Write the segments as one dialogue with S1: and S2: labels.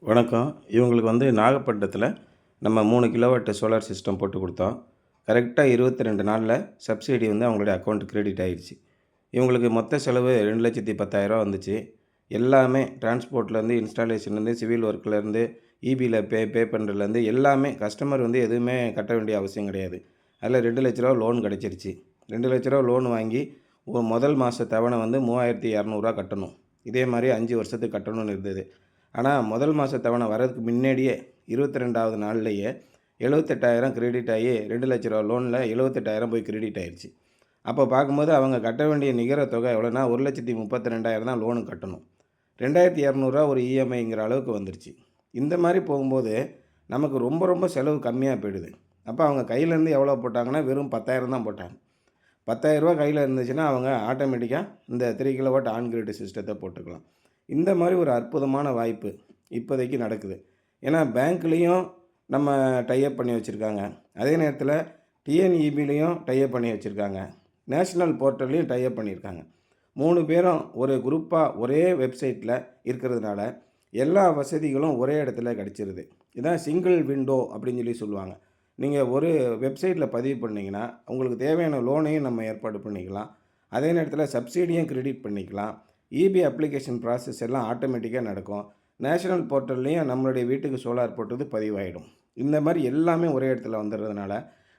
S1: வணக்கம். இவங்களுக்கு நாகப்பட்டினத்தில நம்ம 3 கிலோவாட் சோலார் சிஸ்டம் போட்டு குடுத்தோம். கரெக்ட்டா 22 நாள்ல சப்சிடி அவங்களுடைய அக்கவுண்ட் கிரெடிட் ஆயிருச்சு. இவங்களுக்கு மொத்த செலவு 2,10,000 வந்துச்சு. எல்லாமே டிரான்ஸ்போர்ட்லேருந்து, இன்ஸ்டாலேஷன்லேருந்து, சிவில் ஒர்க்லேருந்து, ஈபில பே பண்ணுறதுலேருந்து எல்லாமே கஸ்டமர் எதுவுமே கட்ட வேண்டிய அவசியம் கிடையாது. அதில் ரூ. 2,00,000 லோன் கிடைச்சிருச்சு. ரூ. 2,00,000 லோன் வாங்கி முதல் மாத தவணை ரூ. 3,200 கட்டணும். இதே மாரி 5 வருஷத்துக்கு கட்டணும்னு இருந்தது. ஆனால் முதல் மாத தவணை வரதுக்கு முன்னாடியே 22வது நாள்லேயே 78,000 கிரெடிட் ஆகி ரூ. 2,00,000 லோனில் 78,000 போய் கிரெடிட் ஆயிடுச்சு. அப்போ பார்க்கும்போது அவங்க கட்ட வேண்டிய நிகர தொகை எவ்வளோனா 1,32,200 தான் லோனு கட்டணும். 2,200 ஒரு இஎம்ஐங்கிற அளவுக்கு வந்துருச்சு. இந்த மாதிரி போகும்போது நமக்கு ரொம்ப ரொம்ப செலவு கம்மியாக போயிடுது. அப்போ அவங்க கையிலேருந்து எவ்வளோ போட்டாங்கன்னா வெறும் 10,000 தான் போட்டாங்க. ரூ. 10,000 கையில் இருந்துச்சுன்னா அவங்க ஆட்டோமேட்டிக்காக இந்த 3 கிலோவாட் ஆன் கிரிட் சிஸ்டத்தை போட்டுக்கலாம். இந்த மாதிரி ஒரு அற்புதமான வாய்ப்பு இப்போதைக்கு நடக்குது. ஏன்னா பேங்க்லேயும் நம்ம டைப் பண்ணி வச்சுருக்காங்க. அதே நேரத்தில் டிஎன்இபிலையும் டைப் பண்ணி வச்சுருக்காங்க. நேஷ்னல் போர்ட்டல்லையும் டைப் பண்ணியிருக்காங்க. 3 பேரும் ஒரு குரூப்பாக ஒரே வெப்சைட்டில் இருக்கிறதுனால எல்லா வசதிகளும் ஒரே இடத்துல கிடச்சிருது. இதான் சிங்கிள் விண்டோ அப்படின்னு சொல்லுவாங்க. நீங்கள் ஒரு வெப்சைட்டில் பதிவு பண்ணிங்கன்னா உங்களுக்கு தேவையான லோனையும் நம்ம ஏற்பாடு பண்ணிக்கலாம். அதே நேரத்தில் சப்சிடியும் கிரெடிட் பண்ணிக்கலாம். இபி அப்ளிகேஷன் ப்ராசஸ் எல்லாம் ஆட்டோமேட்டிக்காக நடக்கும். நேஷனல் போர்ட்டல்லையும் நம்மளுடைய வீட்டுக்கு சோலார் போட்டது பதிவாயிடும். இந்த மாதிரி எல்லாமே ஒரே இடத்துல வந்துடுறதுனால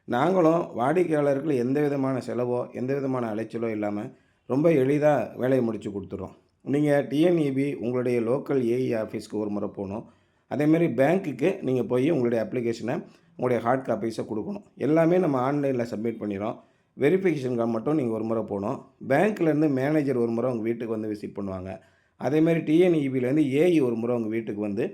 S1: நாங்களும் வாடிக்கையாளர்கள் எந்த விதமான செலவோ எந்த விதமான அலைச்சலோ இல்லாமல் ரொம்ப எளிதாக வேலையை முடித்து கொடுத்துட்றோம். நீங்கள் டிஎன்இபி உங்களுடைய லோக்கல் ஏஇ ஆஃபீஸ்க்கு ஒரு முறை போகணும். அதேமாதிரி பேங்க்குக்கு நீங்கள் போய் உங்களுடைய அப்ளிகேஷனை உங்களுடைய ஹார்ட் காப்பீஸை கொடுக்கணும். எல்லாமே நம்ம ஆன்லைனில் சப்மிட் பண்ணிடுறோம். வெரிஃபிகேஷனுக்காக மட்டும் நீங்கள் ஒரு முறை போகணும். பேங்க்லேருந்து மேனேஜர் ஒரு முறை உங்கள் வீட்டுக்கு விசிட் பண்ணுவாங்க. அதேமாதிரி டிஎன்இபிலேருந்து ஏஇ ஒரு முறை உங்கள் வீட்டுக்கு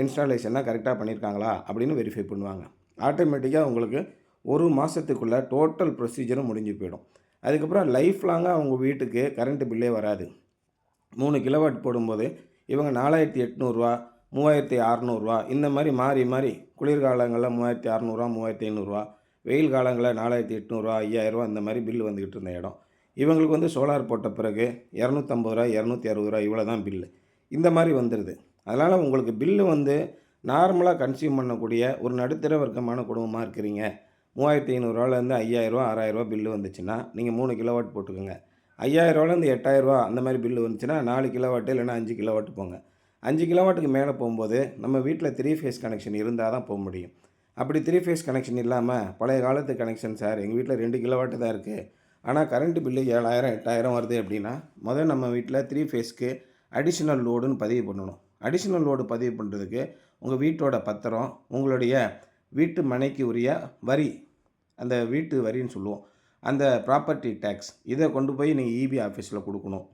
S1: இன்ஸ்டாலேஷன்லாம் கரெக்டாக பண்ணியிருக்காங்களா அப்படின்னு வெரிஃபை பண்ணுவாங்க. ஆட்டோமேட்டிக்காக உங்களுக்கு ஒரு மாதத்துக்குள்ளே டோட்டல் ப்ரொசீஜரும் முடிஞ்சு போயிடும். அதுக்கப்புறம் லைஃப் லாங்காக உங்கள் வீட்டுக்கு கரண்ட்டு பில்லே வராது. 3 கிலோவாட் போடும்போது இவங்க 4,800 3,600 இந்த மாதிரி மாறி மாறி குளிர்காலங்களில் 3,600 3,500 வெயில் காலங்களில் 4,800 5,000 இந்த மாதிரி பில்லு வந்துக்கிட்டு இருந்த இடம் இவங்களுக்கு சோலார் போட்ட பிறகு 250 260 இவ்வளோ தான் பில்லு இந்த மாதிரி வந்துடுது. அதனால் உங்களுக்கு பில்லு நார்மலாக கன்சியூம் பண்ணக்கூடிய ஒரு நடுத்தர வர்க்கமான குடும்பமாக இருக்கிறீங்க, 3,500 5,000 6,000 பில்லு வந்துச்சுன்னா நீங்கள் 3 கிலோவாட் போட்டுக்கோங்க. 5,000 8,000 அந்த மாதிரி பில்லு வந்துச்சுன்னா 4 கிலோவாட்டு இல்லைனா 5 கிலோவாட் போங்க. 5 கிலோவாட்டுக்கு மேலே போகும்போது நம்ம வீட்டில் 3 ஃபேஸ் கனெக்ஷன் இருந்தால் தான் போக முடியும். அப்படி 3 ஃபேஸ் கனெக்ஷன் இல்லாமல் பழைய காலத்து கனெக்ஷன் சார் எங்கள் வீட்டில் 2 கிலோவாட்டு தான் இருக்குது, ஆனால் கரண்ட்டு பில்லு 7,000 8,000 வருது அப்படின்னா முதல் நம்ம வீட்டில் 3 ஃபேஸ்க்கு அடிஷ்னல் லோடுன்னு பதிவு பண்ணணும். அடிஷ்னல் லோடு பதிவு பண்ணுறதுக்கு உங்கள் வீட்டோட பத்திரம், உங்களுடைய வீட்டு மனைக்கு உரிய வரி, அந்த வீட்டு வரின்னு சொல்லுவோம், அந்த ப்ராப்பர்ட்டி டேக்ஸ் இதை கொண்டு போய் நீங்கள் இபி ஆஃபீஸில் கொடுக்கணும்.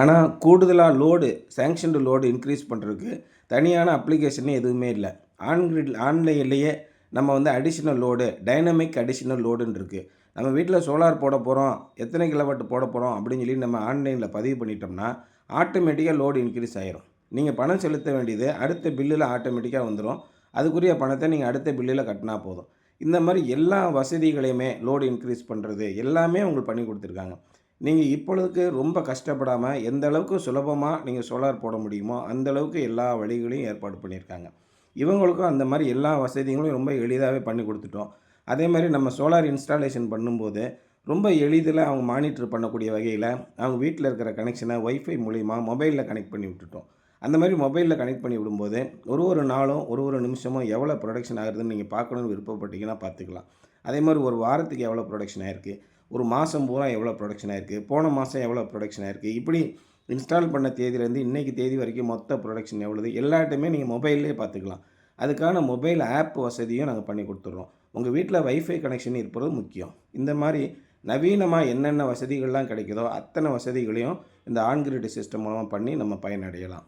S1: ஆனால் கூடுதலாக லோடு சேங்ஷன்டு லோடு இன்க்ரீஸ் பண்ணுறதுக்கு தனியான அப்ளிகேஷன் எதுவுமே இல்லை. ஆன்லைன்லேயே நம்ம அடிஷ்னல் லோடு டைனமிக் அடிஷ்னல் லோடுன்னு இருக்குது. நம்ம வீட்டில் சோலார் போட போகிறோம், எத்தனை கிலோவாட் போட போகிறோம் அப்படின்னு நம்ம ஆன்லைனில் பதிவு பண்ணிட்டோம்னா ஆட்டோமேட்டிக்காக லோடு இன்க்ரீஸ் ஆகிரும். நீங்கள் பணம் செலுத்த வேண்டியது அடுத்த பில்லில் ஆட்டோமேட்டிக்காக வந்துடும். அதுக்குரிய பணத்தை நீங்கள் அடுத்த பில்லில் கட்டினா போதும். இந்த மாதிரி எல்லா வசதிகளையுமே லோடு இன்க்ரீஸ் பண்ணுறது எல்லாமே உங்களுக்கு பண்ணி கொடுத்துருக்காங்க. நீங்கள் இப்பொழுதுக்கு ரொம்ப கஷ்டப்படாமல் எந்த அளவுக்கு சுலபமாக நீங்கள் சோலார் போட முடியுமோ அந்தளவுக்கு எல்லா வழிகளையும் ஏற்பாடு பண்ணியிருக்காங்க. இவங்களுக்கும் அந்த மாதிரி எல்லா வசதிகளும் ரொம்ப எளிதாகவே பண்ணி கொடுத்துட்டோம். அதே மாதிரி நம்ம சோலார் இன்ஸ்டாலேஷன் பண்ணும்போது ரொம்ப எளிதில் அவங்க மானிட்டர் பண்ணக்கூடிய வகையில் அவங்க வீட்டில் இருக்கிற கனெக்ஷனை ஒய்ஃபை மூலிமா மொபைலில் கனெக்ட் பண்ணி விட்டுட்டோம். அந்த மாதிரி மொபைலில் கனெக்ட் பண்ணி விடும்போது ஒரு நாளும் ஒரு நிமிஷமும் எவ்வளோ ப்ரொடக்ஷன் ஆகுதுன்னு நீங்கள் பார்க்கணுன்னு விருப்பப்பட்டீங்கன்னா பார்த்துக்கலாம். அதே மாதிரி ஒரு வாரத்துக்கு எவ்வளோ ப்ரொடக்ஷன் ஆகிருக்கு, ஒரு மாதம் பூரா எவ்வளோ ப்ரொடக்ஷன் ஆகிருக்கு, போன மாதம் எவ்வளோ ப்ரொடக்ஷன் ஆகிருக்கு, இப்படி இன்ஸ்டால் பண்ண தேதியிலேருந்து இன்றைக்கி தேதி வரைக்கும் மொத்த ப்ரொடக்ஷன் எவ்வளோது எல்லாத்தையுமே நீங்கள் மொபைல்லே பார்த்துக்கலாம். அதுக்கான மொபைல் ஆப் வசதியும் நாங்கள் பண்ணி கொடுத்துட்றோம். உங்கள் வீட்டில் வைஃபை கனெக்ஷன் இருப்பது முக்கியம். இந்த மாதிரி நவீனமாக என்னென்ன வசதிகள்லாம் கிடைக்குதோ அத்தனை வசதிகளையும் இந்த ஆன் கிரிட் சிஸ்டம் மூலமாக பண்ணி நம்ம பயனடையலாம்.